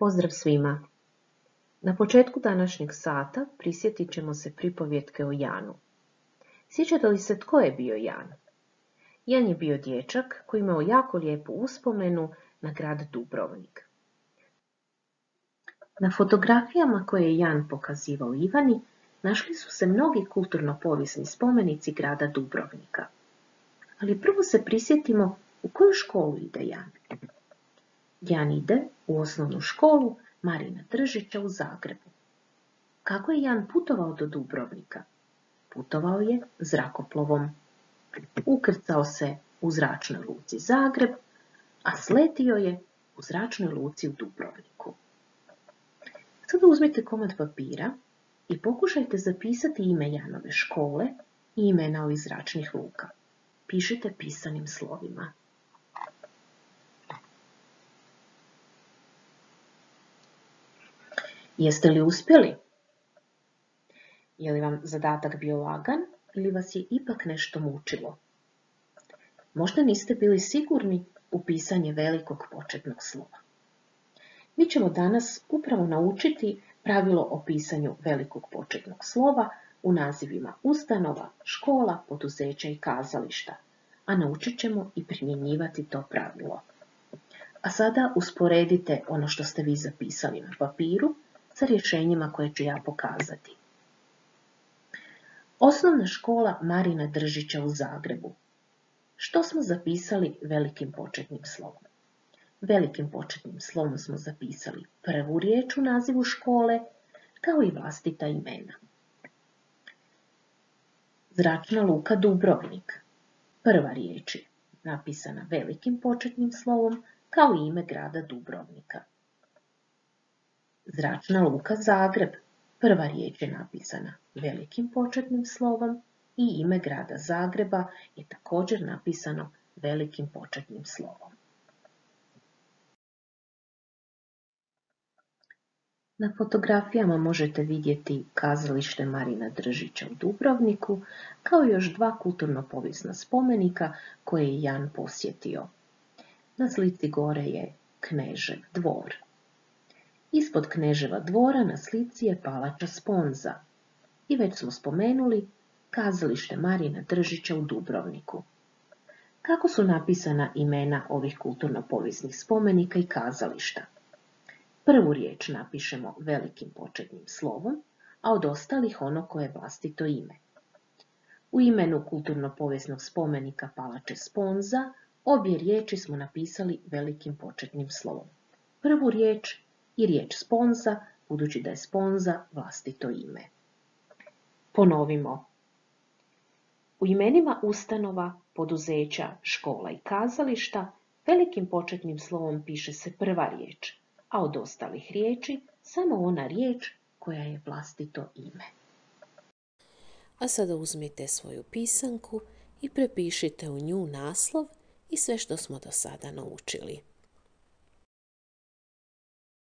Pozdrav svima! Na početku današnjeg sata prisjetit ćemo se pripovjetke o Janu. Sjećate li se tko je bio Jan? Jan je bio dječak koji imao jako lijepu uspomenu na grad Dubrovnik. Na fotografijama koje je Jan pokazivao Ivani našli su se mnogi kulturno-povijesni spomenici grada Dubrovnika. Ali prvo se prisjetimo u koju školu ide Jan. Jan ide u osnovnu školu Marina Držića u Zagrebu. Kako je Jan putovao do Dubrovnika? Putovao je zrakoplovom. Ukrcao se u zračnoj luci Zagreb, a sletio je u zračnoj luci u Dubrovniku. Sada uzmite komad papira i pokušajte zapisati ime Janove škole i imena ovih zračnih luka. Pišite pisanim slovima. Jeste li uspjeli? Je li vam zadatak bio lagan ili vas je ipak nešto mučilo? Možda niste bili sigurni u pisanje velikog početnog slova. Mi ćemo danas upravo naučiti pravilo o pisanju velikog početnog slova u nazivima ustanova, škola, poduzeća i kazališta, a naučit ćemo i primjenjivati to pravilo. A sada usporedite ono što ste vi zapisali na papiru sa rješenjima koje ću ja pokazati. Osnovna škola Marina Držića u Zagrebu. Što smo zapisali velikim početnim slovom? Velikim početnim slovom smo zapisali prvu riječ u nazivu škole, kao i vlastita imena. Zračna luka Dubrovnik. Prva riječ je napisana velikim početnim slovom, kao i ime grada Dubrovnika. Zračna luka Zagreb. Prva riječ je napisana velikim početnim slovom i ime grada Zagreba je također napisano velikim početnim slovom. Na fotografijama možete vidjeti kazalište Marina Držića u Dubrovniku, kao i još dva kulturno-povijesna spomenika koje je Jan posjetio. Na slici gore je Knežev dvor. Ispod Kneževa dvora na slici je palača Sponza. I već smo spomenuli kazalište Marina Držića u Dubrovniku. Kako su napisana imena ovih kulturno-povijesnih spomenika i kazališta? Prvu riječ napišemo velikim početnim slovom, a od ostalih ono koje je vlastito ime. U imenu kulturno-povijesnog spomenika palače Sponza obje riječi smo napisali velikim početnim slovom. Prvu riječ i riječ Sponza, budući da je Sponza vlastito ime. Ponovimo. U imenima ustanova, poduzeća, škola i kazališta velikim početnim slovom piše se prva riječ, a od ostalih riječi samo ona riječ koja je vlastito ime. A sada uzmite svoju pisanku i prepišite u nju naslov i sve što smo do sada naučili.